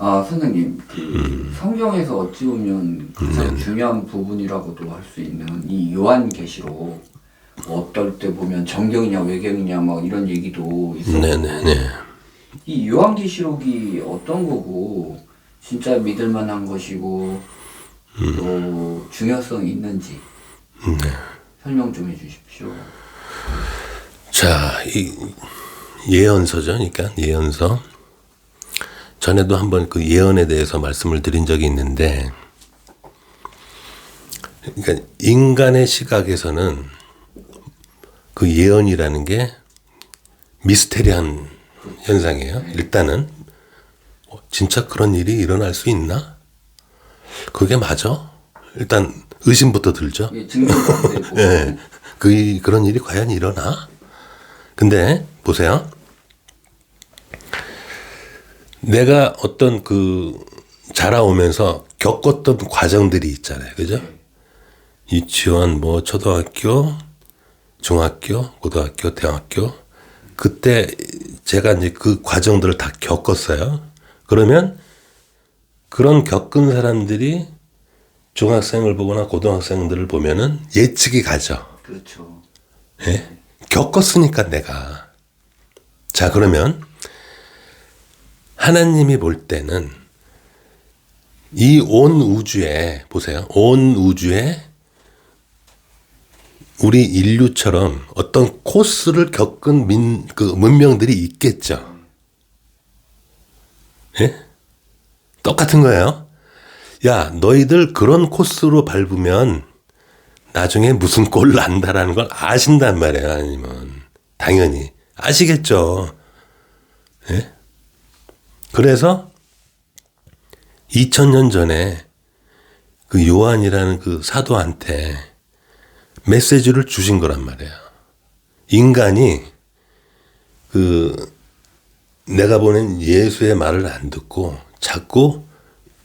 선생님, 성경에서 어찌 보면 가장 중요한 부분이라고도 할 수 있는 이 요한계시록, 어떨 때 보면 정경이냐 외경이냐 막 이런 얘기도 있었고, 네네네. 이 요한계시록이 어떤 거고 진짜 믿을 만한 것이고 또 중요성이 있는지 설명 좀 해주십시오. 자, 이 예언서죠. 그러니까 예언서. 전에도 한번 그 예언에 대해서 말씀을 드린 적이 있는데, 그러니까 인간의 시각에서는 그 예언이라는 게 미스테리한 현상이에요. 일단은 진짜 그런 일이 일어날 수 있나? 그게 맞아? 일단 의심부터 들죠. 예, 증거도 안 되고. 네. 그런 일이 과연 일어나? 근데 보세요. 내가 어떤 자라오면서 겪었던 과정들이 있잖아요. 그죠? 유치원, 초등학교, 중학교, 고등학교, 대학교. 그때 제가 이제 그 과정들을 다 겪었어요. 그러면 그런 겪은 사람들이 중학생을 보거나 고등학생들을 보면은 예측이 가죠. 그렇죠. 예? 겪었으니까 내가. 자, 그러면 하나님이 볼 때는 이 온 우주에, 보세요. 온 우주에 우리 인류처럼 어떤 코스를 겪은 문명들이 있겠죠. 예? 똑같은 거예요. 야, 너희들 그런 코스로 밟으면 나중에 무슨 꼴 난다라는 걸 아신단 말이에요. 하나님은. 당연히. 아시겠죠. 예? 그래서 2000년 전에 그 요한이라는 그 사도한테 메시지를 주신 거란 말이에요. 인간이 내가 보낸 예수의 말을 안 듣고 자꾸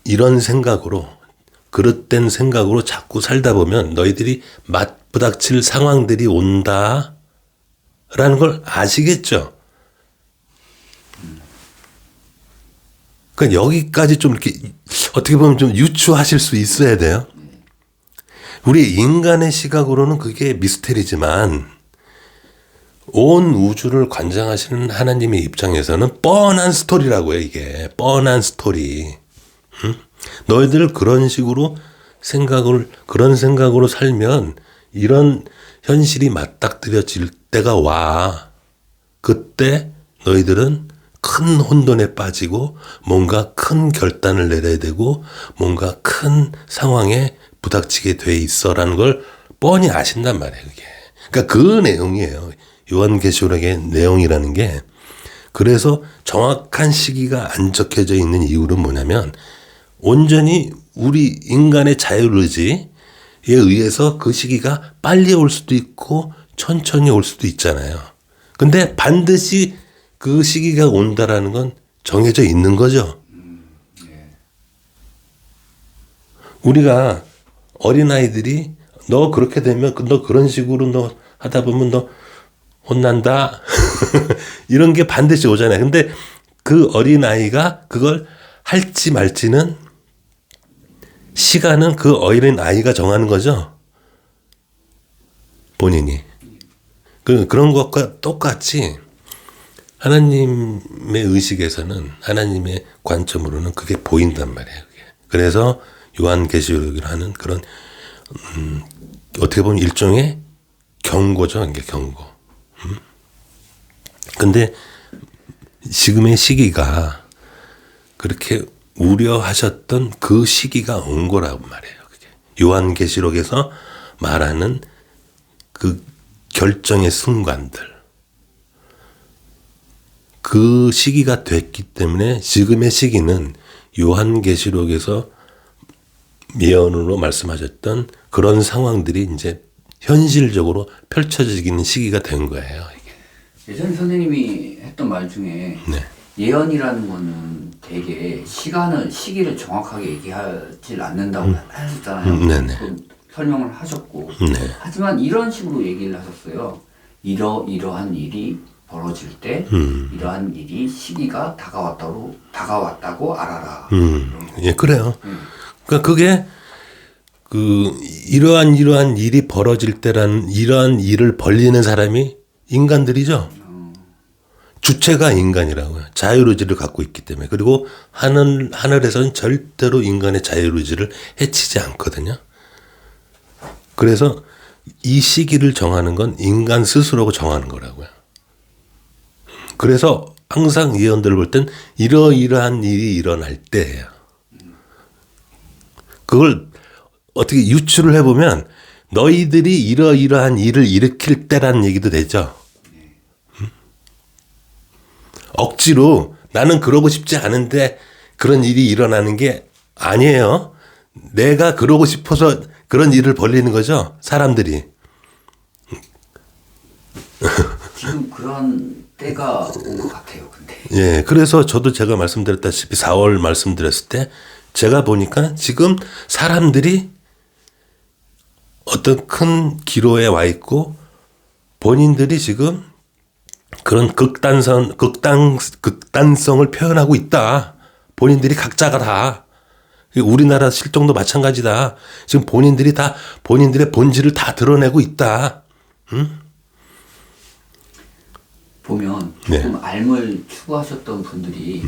이런 생각으로, 그릇된 생각으로 자꾸 살다 보면 너희들이 맞부닥칠 상황들이 온다라는 걸 아시겠죠? 그러니까 여기까지 좀 이렇게 어떻게 보면 좀 유추하실 수 있어야 돼요. 우리 인간의 시각으로는 그게 미스테리지만 온 우주를 관장하시는 하나님의 입장에서는 뻔한 스토리라고요. 이게 뻔한 스토리. 응? 너희들 그런 식으로 그런 생각으로 살면 이런 현실이 맞닥뜨려질 때가 와. 그때 너희들은 큰 혼돈에 빠지고 뭔가 큰 결단을 내려야 되고 뭔가 큰 상황에 부닥치게 돼 있어라는 걸 뻔히 아신단 말이에요. 그게. 그러니까 그 내용이에요. 요한계시록의 내용이라는 게. 그래서 정확한 시기가 안 적혀져 있는 이유는 뭐냐면 온전히 우리 인간의 자율의지에 의해서 그 시기가 빨리 올 수도 있고 천천히 올 수도 있잖아요. 근데 반드시 그 시기가 온다라는 건 정해져 있는 거죠. 우리가 어린아이들이 너 그렇게 되면 너 그런 식으로 너 하다 보면 너 혼난다. 이런 게 반드시 오잖아요. 근데 그 어린아이가 그걸 할지 말지는 시간은 그 어린아이가 정하는 거죠. 본인이. 그런 것과 똑같이 하나님의 의식에서는 하나님의 관점으로는 그게 보인단 말이에요. 그게. 그래서 요한계시록이라는 그런 어떻게 보면 일종의 경고죠. 이게 경고. 근데 지금의 시기가 그렇게 우려하셨던 그 시기가 온 거라고 말해요. 그게. 요한계시록에서 말하는 그 결정의 순간들. 그 시기가 됐기 때문에 지금의 시기는 요한계시록에서 예언으로 말씀하셨던 그런 상황들이 이제 현실적으로 펼쳐지는 시기가 된 거예요. 이게. 예전에 선생님이 했던 말 중에 네. 예언이라는 거는 되게 시기를 정확하게 얘기하지 않는다고 하셨잖아요. 네네. 설명을 하셨고. 네. 하지만 이런 식으로 얘기를 하셨어요. 이러한 일이 벌어질 때 이러한 일이 시기가 다가왔다고 알아라. 예, 그래요. 그러니까 그게 이러한 일이 벌어질 때라는 이러한 일을 벌리는 사람이 인간들이죠. 주체가 인간이라고요. 자유의지를 갖고 있기 때문에. 그리고 하늘에서는 절대로 인간의 자유의지를 해치지 않거든요. 그래서 이 시기를 정하는 건 인간 스스로가 정하는 거라고요. 그래서 항상 예언들을 볼 땐 이러이러한 일이 일어날 때예요. 그걸 어떻게 유추를 해보면 너희들이 이러이러한 일을 일으킬 때라는 얘기도 되죠. 억지로 나는 그러고 싶지 않은데 그런 일이 일어나는 게 아니에요. 내가 그러고 싶어서 그런 일을 벌리는 거죠. 사람들이. 지금 그런 때가 온 것 같아요. 근데 예, 그래서 저도 제가 말씀드렸다시피 4월 말씀드렸을 때 제가 보니까 지금 사람들이 어떤 큰 기로에 와 있고 본인들이 지금 그런 극단성을 표현하고 있다. 본인들이 각자가 다. 우리나라 실정도 마찬가지다. 지금 본인들이 다 본인들의 본질을 다 드러내고 있다. 응? 보면 조금 알을 추구하셨던 분들이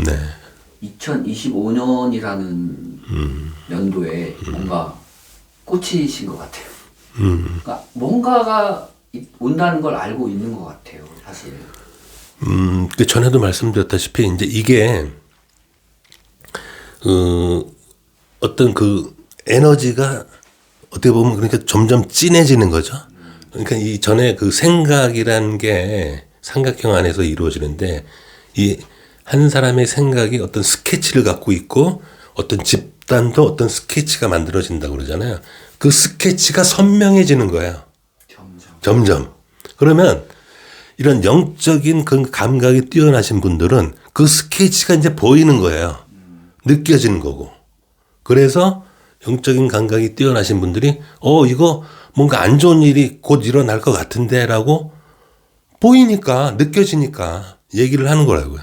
2025년이라는 연도에 뭔가 꽂히신 것 같아요. 그러니까 뭔가가 온다는 걸 알고 있는 것 같아요, 사실. 그 전에도 말씀드렸다시피 이제 이게 어떤 그 에너지가 어떻게 보면 그러니까 점점 진해지는 거죠. 그러니까 이 전에 그 생각이라는 게 삼각형 안에서 이루어지는데 이 한 사람의 생각이 어떤 스케치를 갖고 있고 어떤 집단도 어떤 스케치가 만들어진다고 그러잖아요. 그 스케치가 선명해지는 거예요. 점점. 그러면 이런 영적인 그 감각이 뛰어나신 분들은 그 스케치가 이제 보이는 거예요. 느껴지는 거고. 그래서 영적인 감각이 뛰어나신 분들이 이거 뭔가 안 좋은 일이 곧 일어날 것 같은데 라고 보이니까 느껴지니까 얘기를 하는 거라고요.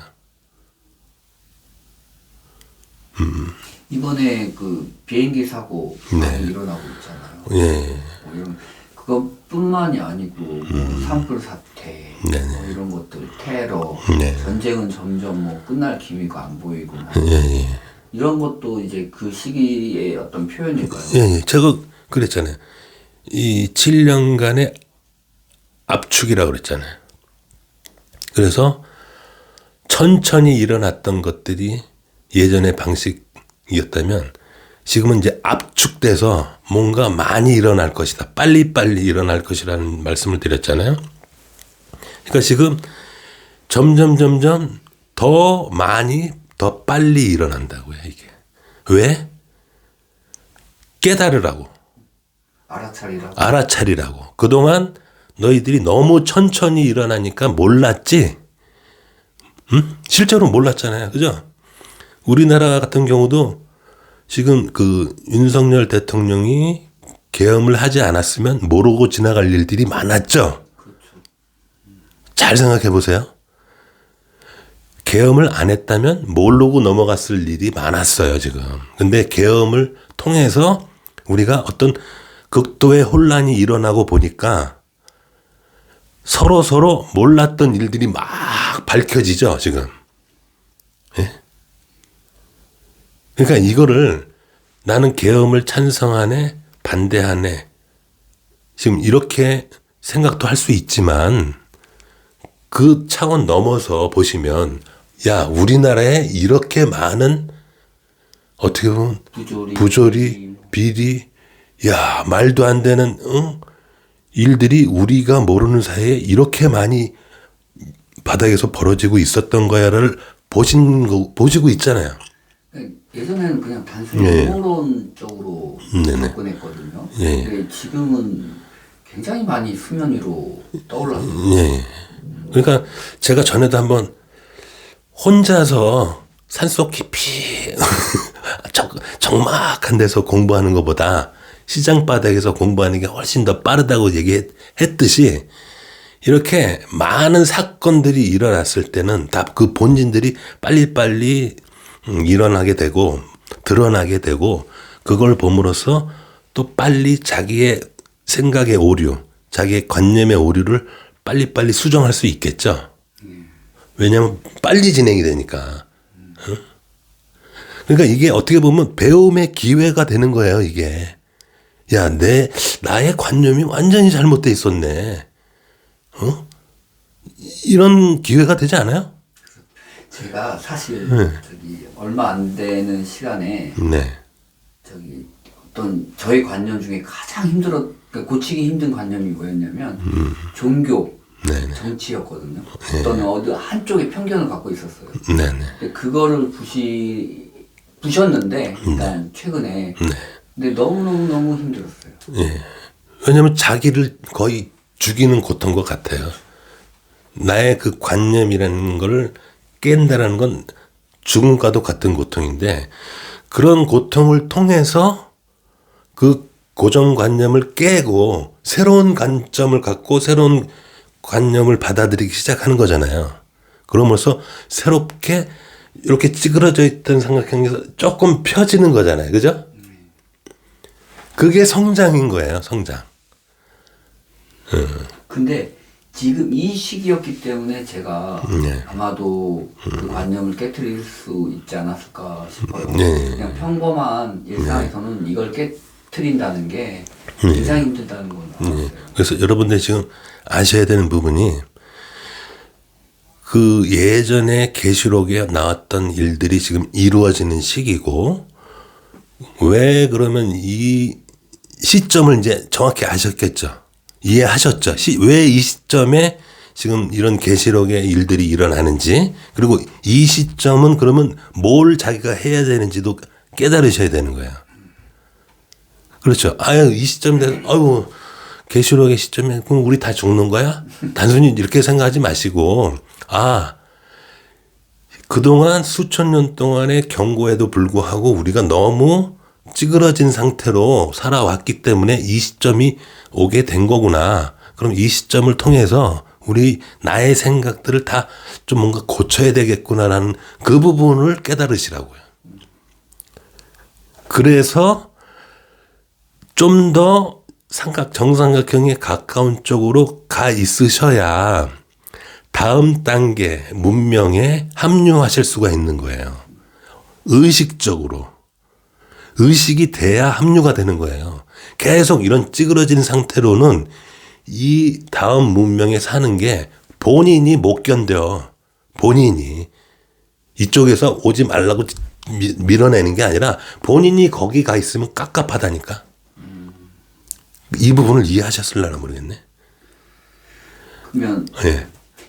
이번에 그 비행기 사고 많이 일어나고 있잖아요. 예. 뭐 이런 그것뿐만이 아니고 뭐 산불 사태 뭐 이런 것들 테러 전쟁은 점점 뭐 끝날 기미가 안 보이고 이런 것도 이제 그 시기의 어떤 표현일까요? 예. 제가 그랬잖아요. 이 7년간의 압축이라고 그랬잖아요. 그래서 천천히 일어났던 것들이 예전의 방식이었다면 지금은 이제 압축돼서 뭔가 많이 일어날 것이다. 빨리빨리 일어날 것이라는 말씀을 드렸잖아요. 그러니까 지금 점점 더 많이 더 빨리 일어난다고요, 이게. 왜? 깨달으라고. 알아차리라고. 그동안 너희들이 너무 천천히 일어나니까 몰랐지? 응? 실제로 몰랐잖아요. 그죠? 우리나라 같은 경우도 지금 그 윤석열 대통령이 계엄을 하지 않았으면 모르고 지나갈 일들이 많았죠. 잘 생각해 보세요. 계엄을 안 했다면 모르고 넘어갔을 일이 많았어요, 지금. 근데 계엄을 통해서 우리가 어떤 극도의 혼란이 일어나고 보니까 서로 몰랐던 일들이 막 밝혀지죠, 지금. 예? 그러니까 이거를 나는 계엄을 찬성하네, 반대하네. 지금 이렇게 생각도 할 수 있지만 그 차원 넘어서 보시면 야, 우리나라에 이렇게 많은 어떻게 보면 부조리, 비리, 야, 말도 안 되는 일들이 우리가 모르는 사이에 이렇게 많이 바닥에서 벌어지고 있었던 거야를 보시고 있잖아요. 예전에는 그냥 단순히 음모론적으로 접근했거든요. 근데 지금은 굉장히 많이 수면 위로 떠올랐어요. 그러니까 제가 전에도 한번 혼자서 산속 깊이 적막한 데서 공부하는 것보다 시장 바닥에서 공부하는 게 훨씬 더 빠르다고 얘기했듯이 이렇게 많은 사건들이 일어났을 때는 다 그 본진들이 빨리빨리 일어나게 되고 드러나게 되고 그걸 봄으로써 또 빨리 자기의 생각의 오류, 자기의 관념의 오류를 빨리빨리 수정할 수 있겠죠. 왜냐하면 빨리 진행이 되니까. 그러니까 이게 어떻게 보면 배움의 기회가 되는 거예요, 이게. 야, 나의 관념이 완전히 잘못돼 있었네. 이런 기회가 되지 않아요? 제가 사실 저기 얼마 안 되는 시간에 네. 저기 어떤 저의 관념 중에 가장 그러니까 고치기 힘든 관념이 뭐였냐면 종교, 네네. 정치였거든요. 어떤 어느 한쪽에 편견을 갖고 있었어요. 네네. 근데 그거를 부셨는데 일단 최근에 근데 너무 힘들었어요. 예. 왜냐면 자기를 거의 죽이는 고통과 같아요. 나의 그 관념이라는 걸 깬다라는 건 죽음과도 같은 고통인데 그런 고통을 통해서 그 고정관념을 깨고 새로운 관점을 갖고 새로운 관념을 받아들이기 시작하는 거잖아요. 그러면서 새롭게 이렇게 찌그러져 있던 삼각형에서 조금 펴지는 거잖아요. 그죠? 그게 성장인 거예요. 성장. 근데 지금 이 시기였기 때문에 제가 아마도 그 관념을 깨트릴 수 있지 않았을까 싶어요. 그냥 평범한 일상에서는 이걸 깨트린다는 게 굉장히 힘들다는 건 알았어요. 그래서 여러분들 지금 아셔야 되는 부분이 그 예전에 계시록에 나왔던 일들이 지금 이루어지는 시기고 왜 그러면 이 시점을 이제 정확히 아셨겠죠. 이해하셨죠. 왜 이 시점에 지금 이런 계시록의 일들이 일어나는지 그리고 이 시점은 그러면 뭘 자기가 해야 되는지도 깨달으셔야 되는 거예요. 그렇죠. 아유 이 시점 돼서 아유 계시록의 시점에 그럼 우리 다 죽는 거야? 단순히 이렇게 생각하지 마시고 그동안 수천 년 동안의 경고에도 불구하고 우리가 너무 찌그러진 상태로 살아왔기 때문에 이 시점이 오게 된 거구나. 그럼 이 시점을 통해서 나의 생각들을 다 좀 뭔가 고쳐야 되겠구나라는 그 부분을 깨달으시라고요. 그래서 좀 더 정삼각형에 가까운 쪽으로 가 있으셔야 다음 단계 문명에 합류하실 수가 있는 거예요. 의식적으로. 의식이 돼야 합류가 되는 거예요. 계속 이런 찌그러진 상태로는 이 다음 문명에 사는 게 본인이 못 견뎌. 본인이. 이쪽에서 오지 말라고 밀어내는 게 아니라 본인이 거기 가 있으면 깝깝하다니까. 이 부분을 이해하셨을려나 모르겠네. 그러면 네.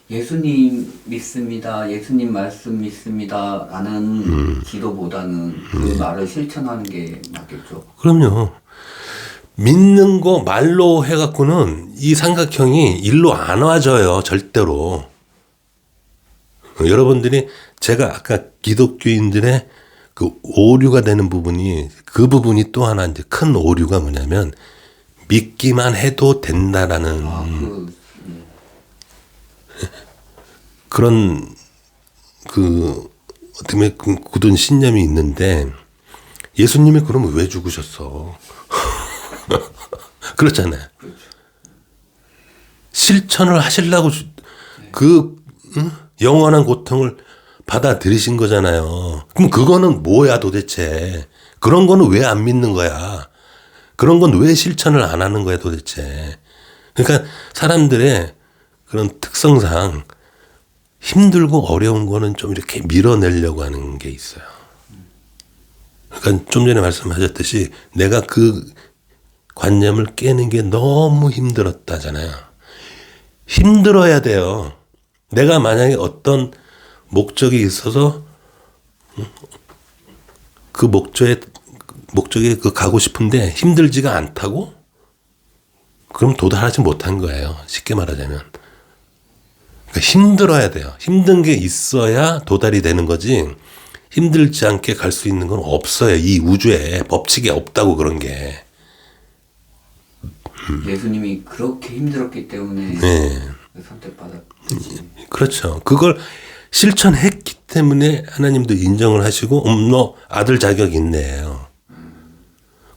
예수님 믿습니다. 예수님 말씀 믿습니다. 라는 기도보다는 그 말을 실천하는 게 맞겠죠. 그럼요. 믿는 거 말로 해갖고는 이 삼각형이 일로 안 와져요. 절대로. 여러분들이 제가 아까 기독교인들의 그 오류가 되는 부분이 그 부분이 또 하나 이제 큰 오류가 뭐냐면 믿기만 해도 된다라는 그런 어떻게 보면 굳은 신념이 있는데 예수님이 그러면 왜 죽으셨어? 그렇잖아요. 실천을 하시려고 영원한 고통을 받아들이신 거잖아요. 그럼 그거는 뭐야 도대체? 그런 거는 왜 안 믿는 거야? 그런 건 왜 실천을 안 하는 거야 도대체? 그러니까 사람들의 그런 특성상 힘들고 어려운 거는 좀 이렇게 밀어내려고 하는 게 있어요. 그러니까 좀 전에 말씀하셨듯이 내가 그 관념을 깨는 게 너무 힘들었다잖아요. 힘들어야 돼요. 내가 만약에 어떤 목적이 있어서 그 목적에 가고 싶은데 힘들지가 않다고? 그럼 도달하지 못한 거예요. 쉽게 말하자면. 그러니까 힘들어야 돼요. 힘든 게 있어야 도달이 되는 거지 힘들지 않게 갈 수 있는 건 없어요. 이 우주에 법칙이 없다고 그런 게. 예수님이 그렇게 힘들었기 때문에 선택받았지. 그렇죠. 그걸 실천했기 때문에 하나님도 인정을 하시고, 너 아들 자격 있네요.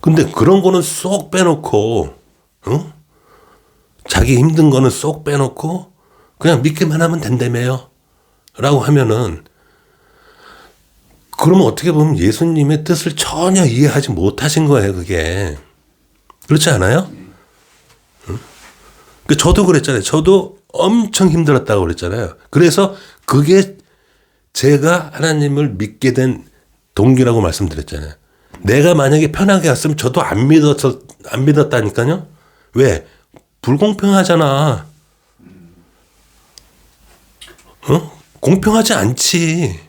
근데 그런 거는 쏙 빼놓고, 어? 자기 힘든 거는 쏙 빼놓고, 그냥 믿기만 하면 된다며요. 라고 하면은, 그러면 어떻게 보면 예수님의 뜻을 전혀 이해하지 못하신 거예요, 그게. 그렇지 않아요? 저도 그랬잖아요. 저도 엄청 힘들었다고 그랬잖아요. 그래서 그게 제가 하나님을 믿게 된 동기라고 말씀드렸잖아요. 내가 만약에 편하게 왔으면 저도 안 믿었다니까요. 왜? 불공평하잖아. 공평하지 않지.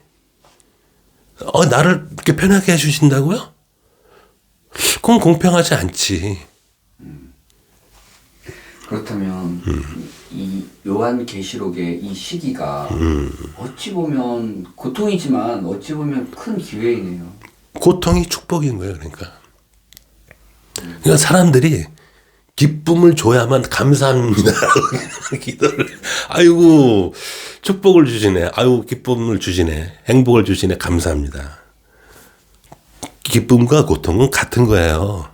나를 이렇게 편하게 해주신다고요? 그건 공평하지 않지. 그렇다면 이 요한계시록의 이 시기가 어찌 보면 고통이지만 어찌 보면 큰 기회이네요. 고통이 축복인 거예요, 그러니까. 그러니까 사람들이 기쁨을 줘야만 감사합니다. 기도를. 아이고, 축복을 주시네. 아이고, 기쁨을 주시네. 행복을 주시네. 감사합니다. 기쁨과 고통은 같은 거예요.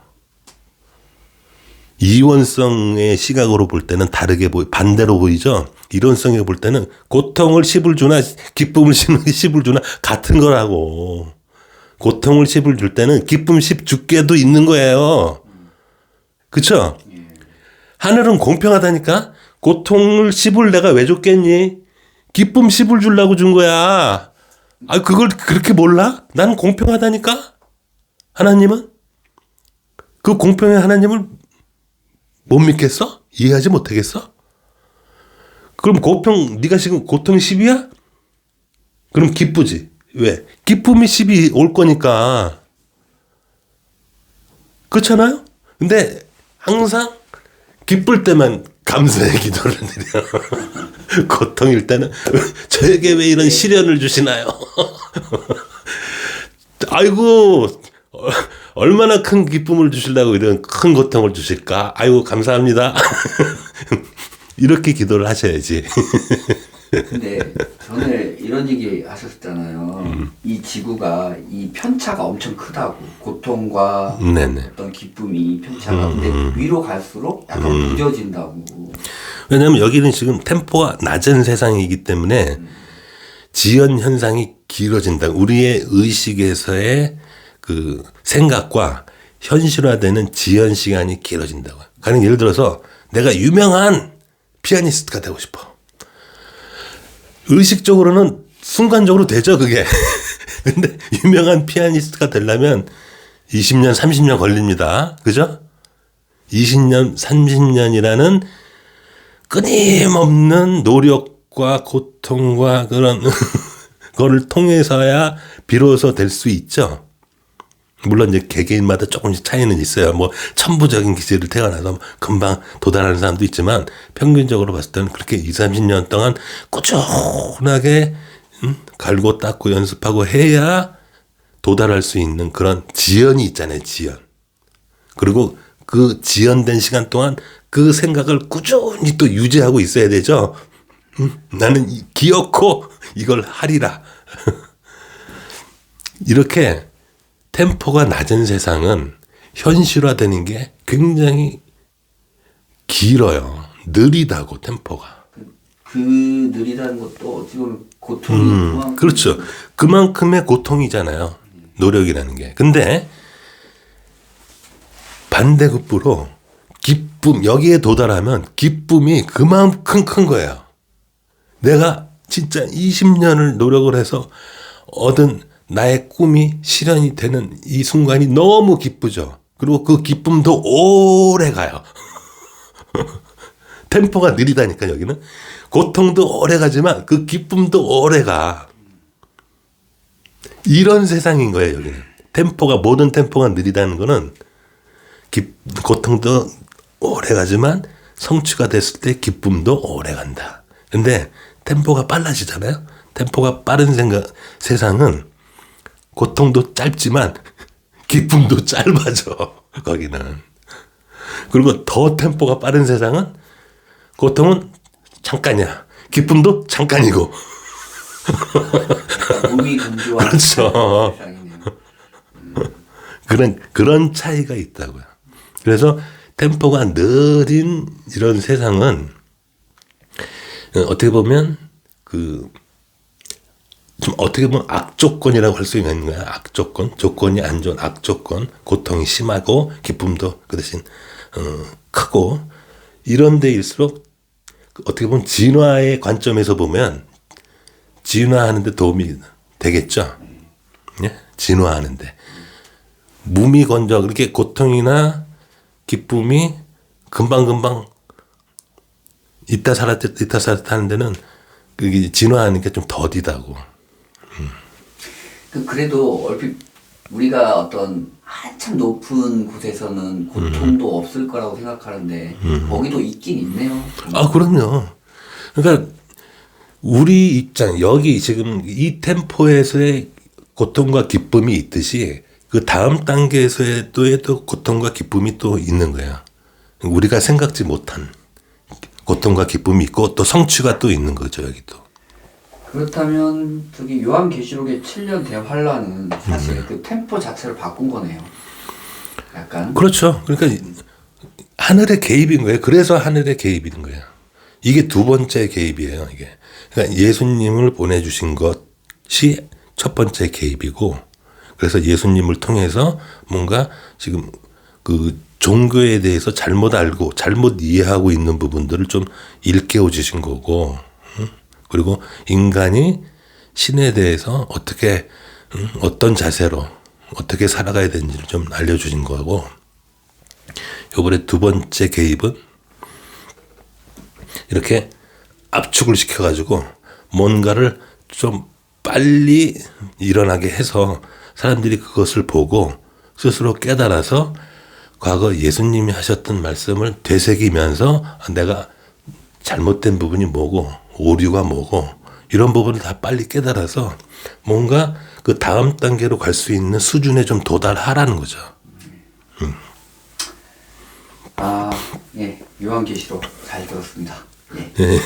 이원성의 시각으로 볼 때는 다르게 반대로 보이죠? 이론성에 볼 때는 고통을 10을 주나 기쁨을 10을 주나 같은 거라고. 고통을 10을 줄 때는 기쁨 10 줄게도 있는 거예요. 그쵸? 하늘은 공평하다니까? 고통을 10을 내가 왜 줬겠니? 기쁨 10을 주려고 준 거야. 그걸 그렇게 몰라? 난 공평하다니까? 하나님은? 그 공평한 하나님을 못 믿겠어? 이해하지 못하겠어? 그럼 네가 지금 고통이 10이야? 그럼 기쁘지. 왜? 기쁨이 10이 올 거니까. 그렇잖아요? 근데 항상 기쁠 때만 감사의 기도를 드려. 고통일 때는 저에게 왜 이런 시련을 주시나요? 아이고, 얼마나 큰 기쁨을 주시려고 이런 큰 고통을 주실까? 아이고, 감사합니다. 이렇게 기도를 하셔야지. 근데 전에 이런 얘기 하셨잖아요. 이 지구가 이 편차가 엄청 크다고. 고통과 네네. 어떤 기쁨이 편차가. 근데 위로 갈수록 약간 무뎌진다고. 왜냐하면 여기는 지금 템포가 낮은 세상이기 때문에 지연 현상이 길어진다. 우리의 의식에서의 그 생각과 현실화되는 지연 시간이 길어진다고. 가령 예를 들어서 내가 유명한 피아니스트가 되고 싶어. 의식적으로는 순간적으로 되죠, 그게. 근데 유명한 피아니스트가 되려면 20년, 30년 걸립니다. 그죠? 20년, 30년이라는 끊임없는 노력과 고통과 그런 거를 통해서야 비로소 될 수 있죠. 물론 이제 개개인마다 조금씩 차이는 있어요. 뭐 천부적인 기질을 태어나서 금방 도달하는 사람도 있지만 평균적으로 봤을 때는 그렇게 20, 30년 동안 꾸준하게 갈고 닦고 연습하고 해야 도달할 수 있는 그런 지연이 있잖아요. 지연. 그리고 그 지연된 시간 동안 그 생각을 꾸준히 또 유지하고 있어야 되죠. 나는 기어코 이걸 하리라. 이렇게 템포가 낮은 세상은 현실화되는 게 굉장히 길어요. 느리다고 템포가. 그 느리다는 것도 어찌 보면 고통이 그만큼. 그렇죠. 그만큼의 고통이잖아요. 노력이라는 게. 근데 반대급부로 기쁨, 여기에 도달하면 기쁨이 그만큼 큰 거예요. 내가 진짜 20년을 노력을 해서 얻은 나의 꿈이 실현이 되는 이 순간이 너무 기쁘죠. 그리고 그 기쁨도 오래 가요. 템포가 느리다니까 여기는. 고통도 오래 가지만 그 기쁨도 오래 가. 이런 세상인 거예요 여기는. 모든 템포가 느리다는 거는 고통도 오래 가지만 성취가 됐을 때 기쁨도 오래 간다. 근데 템포가 빨라지잖아요. 템포가 빠른 세상은 고통도 짧지만 기쁨도 짧아져 거기는. 그리고 더 템포가 빠른 세상은 고통은 잠깐이야. 기쁨도 잠깐이고. 약간 무미금주와 그렇죠. 그런 차이가 있다고요. 그래서 템포가 느린 이런 세상은 어떻게 보면 좀 어떻게 보면 악조건이라고 할 수 있는 거야. 악조건, 조건이 안 좋은 악조건, 고통이 심하고 기쁨도 그 대신 크고 이런 데일수록 어떻게 보면 진화의 관점에서 보면 진화하는데 도움이 되겠죠. 예? 진화하는데 무미건조 그렇게 고통이나 기쁨이 금방금방 이따 살았다 하는 데는 그게 진화하는 게 좀 더디다고. 그래도 얼핏 우리가 어떤 한참 높은 곳에서는 고통도 없을 거라고 생각하는데 거기도 있긴 있네요. 아, 그럼요. 그러니까 우리 입장 여기 지금 이 템포에서의 고통과 기쁨이 있듯이 그 다음 단계에서의 또 고통과 기쁨이 또 있는 거야. 우리가 생각지 못한 고통과 기쁨이 있고 또 성취가 또 있는 거죠, 여기도. 그렇다면 저기 요한계시록의 7년 대환란은 사실 그 템포 자체를 바꾼 거네요. 약간. 그렇죠. 그러니까 하늘의 개입인 거예요. 그래서 하늘의 개입인 거예요. 이게 두 번째 개입이에요. 이게 그러니까 예수님을 보내주신 것이 첫 번째 개입이고, 그래서 예수님을 통해서 뭔가 지금 그 종교에 대해서 잘못 알고 잘못 이해하고 있는 부분들을 좀 일깨워 주신 거고, 그리고 인간이 신에 대해서 어떻게 어떤 자세로 어떻게 살아가야 되는지를 좀 알려주신 거고, 요번에 두 번째 개입은 이렇게 압축을 시켜가지고 뭔가를 좀 빨리 일어나게 해서 사람들이 그것을 보고 스스로 깨달아서 과거 예수님이 하셨던 말씀을 되새기면서 내가 잘못된 부분이 뭐고 오류가 뭐고 이런 부분을 다 빨리 깨달아서 뭔가 그 다음 단계로 갈 수 있는 수준에 좀 도달하라는 거죠. 아, 예, 요한계시록 잘 들었습니다. 예. 예.